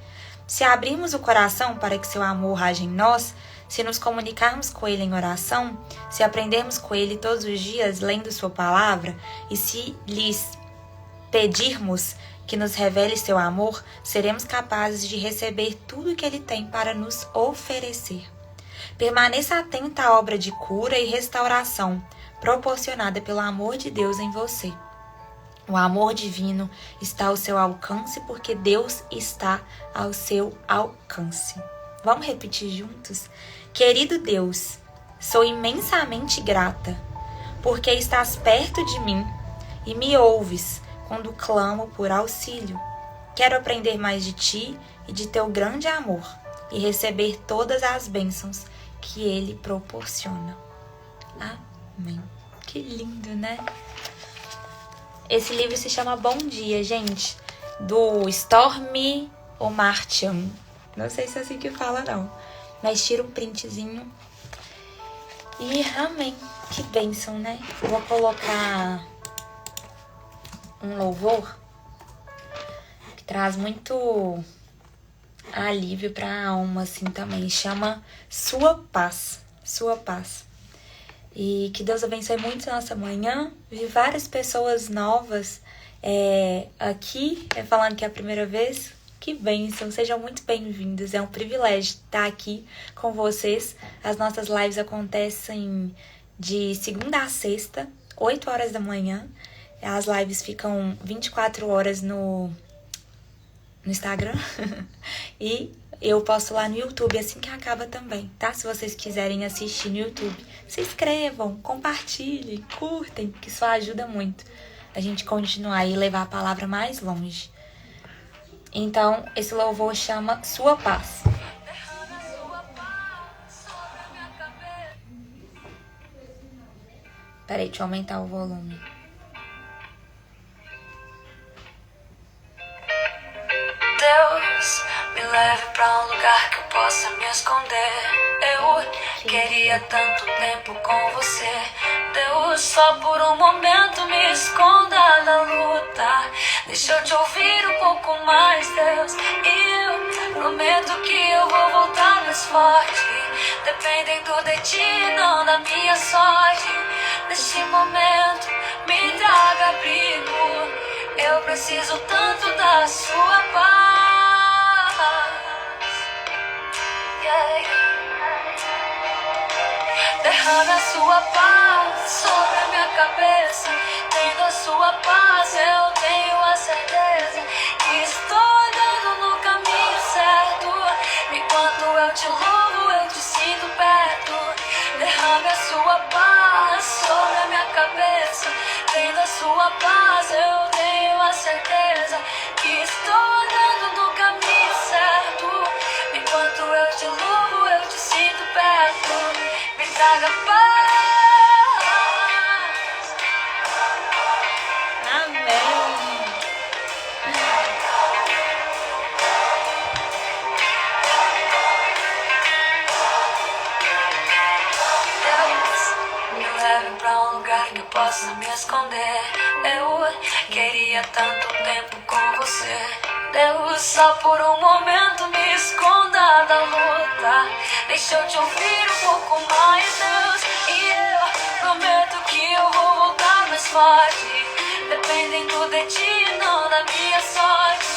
Se abrirmos o coração para que seu amor haja em nós, se nos comunicarmos com Ele em oração, se aprendermos com Ele todos os dias lendo sua palavra e se lhes pedirmos que nos revele seu amor, seremos capazes de receber tudo o que Ele tem para nos oferecer. Permaneça atenta à obra de cura e restauração proporcionada pelo amor de Deus em você. O amor divino está ao seu alcance porque Deus está ao seu alcance. Vamos repetir juntos? Querido Deus, sou imensamente grata porque estás perto de mim e me ouves quando clamo por auxílio. Quero aprender mais de ti e de teu grande amor e receber todas as bênçãos que ele proporciona. Amém. Que lindo, né? Esse livro se chama Bom Dia, gente, do Stormy Omartian. Não sei se é assim que fala, não. Mas tira um printzinho. E amém. Que bênção, né? Vou colocar um louvor que traz muito alívio para a alma, assim, também. Chama Sua Paz. Sua Paz. E que Deus abençoe muito nossa manhã. Vi várias pessoas novas aqui, falando que é a primeira vez. Que bênção, sejam muito bem-vindos. É um privilégio estar aqui com vocês. As nossas lives acontecem de segunda a sexta, 8 horas da manhã. As lives ficam 24 horas no Instagram. E eu posto lá no YouTube assim que acaba também, tá? Se vocês quiserem assistir no YouTube, se inscrevam, compartilhem, curtem, que isso ajuda muito a gente continuar e levar a palavra mais longe. Então, esse louvor chama Sua Paz. Peraí, deixa eu aumentar o volume. Deus, me leve pra um lugar que eu possa me esconder. Eu queria tanto tempo com você. Deus, só por um momento me esconda da luta. Deixa eu te ouvir um pouco mais, Deus. E eu prometo que eu vou voltar mais forte, dependendo de ti, não da minha sorte. Neste momento, me traga abrigo. Eu preciso tanto da sua paz. Derrame a sua paz sobre a minha cabeça. Tendo a sua paz, eu tenho a certeza que estou andando no caminho certo. Enquanto eu te louvo, eu te sinto perto. Derrame a sua paz sobre a minha cabeça. Tendo a sua paz, eu tenho a certeza que estou andando no caminho certo. Enquanto eu te louvo, eu te sinto perto. Me traga paz. Amém. Deus, me leve pra um lugar que eu possa me esconder. Eu queria tanto tempo com você. Deus, só por um momento me esconda da luta. Deixa eu te ouvir um pouco mais, Deus. E eu prometo que eu vou voltar mais forte, dependendo de ti, não da minha sorte.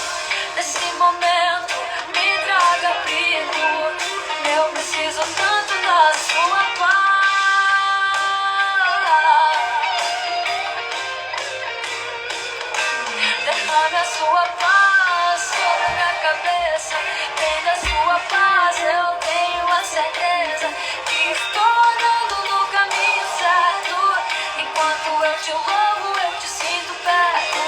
Nesse momento me traga abrigo. Eu preciso tanto da sua paz. Derrame a sua paz sobre a minha cabeça. Vem da sua paz, eu tenho a certeza que estou andando no caminho certo. Enquanto eu te louvo, eu te sinto perto.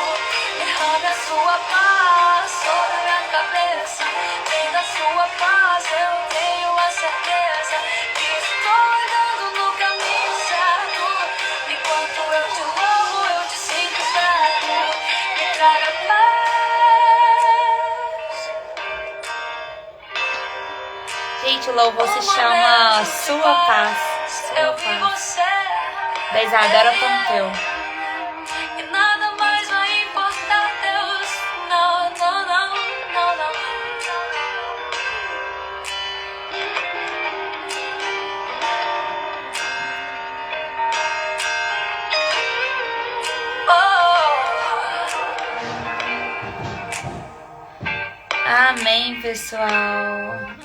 Derrame a sua paz sobre a minha cabeça. Vem da sua paz, eu tenho a certeza que estou andando no caminho certo. Enquanto eu te louvo, eu te sinto perto. Me traga paz. Gente, o louvor se chama Sua Paz. Eu Sua vi Paz. você. Da Isadora Pompeu. E nada mais vai importar, Deus. Não, não, não, não, não. Amém, pessoal.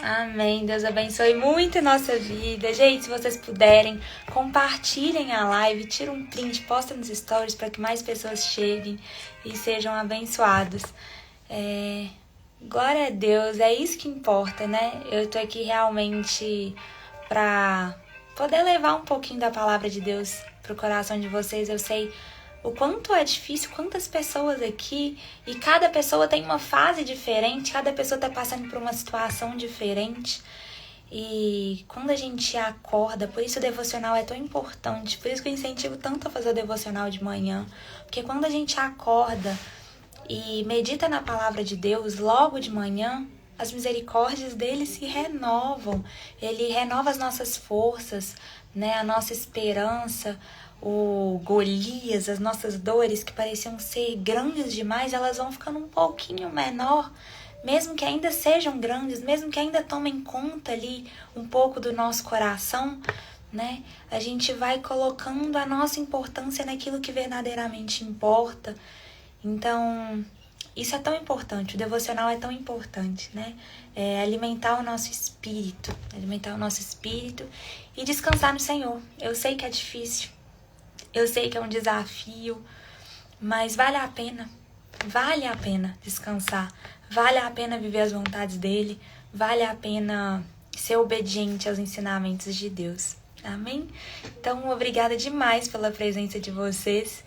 Amém. Deus abençoe muito a nossa vida. Gente, se vocês puderem, compartilhem a live, tira um print, posta nos stories para que mais pessoas cheguem e sejam abençoados. Glória a Deus, é isso que importa, né? Eu tô aqui realmente para poder levar um pouquinho da palavra de Deus pro coração de vocês. Eu sei o quanto é difícil, quantas pessoas aqui, e cada pessoa tem uma fase diferente, cada pessoa tá passando por uma situação diferente. E quando a gente acorda, por isso o devocional é tão importante, por isso que eu incentivo tanto a fazer o devocional de manhã, porque quando a gente acorda e medita na palavra de Deus logo de manhã, as misericórdias dele se renovam, ele renova as nossas forças, né, a nossa esperança. O Golias, as nossas dores que pareciam ser grandes demais, elas vão ficando um pouquinho menor, mesmo que ainda sejam grandes, mesmo que ainda tomem conta ali um pouco do nosso coração, né? A gente vai colocando a nossa importância naquilo que verdadeiramente importa. Então, isso é tão importante, o devocional é tão importante, né? Alimentar o nosso espírito e descansar no Senhor. Eu sei que é difícil, eu sei que é um desafio, mas vale a pena descansar, vale a pena viver as vontades dele, vale a pena ser obediente aos ensinamentos de Deus. Amém? Então, obrigada demais pela presença de vocês.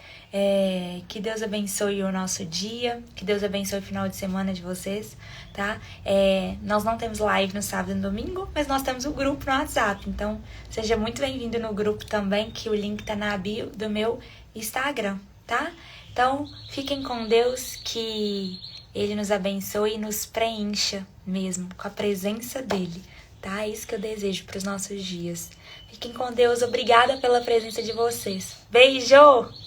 Que Deus abençoe o nosso dia, que Deus abençoe o final de semana de vocês, tá? Nós não temos live no sábado e no domingo, mas nós temos o grupo no WhatsApp. Então, seja muito bem-vindo no grupo também, que o link tá na bio do meu Instagram, tá? Então, fiquem com Deus, que Ele nos abençoe e nos preencha mesmo com a presença dEle, tá? É isso que eu desejo para os nossos dias. Fiquem com Deus, obrigada pela presença de vocês. Beijo!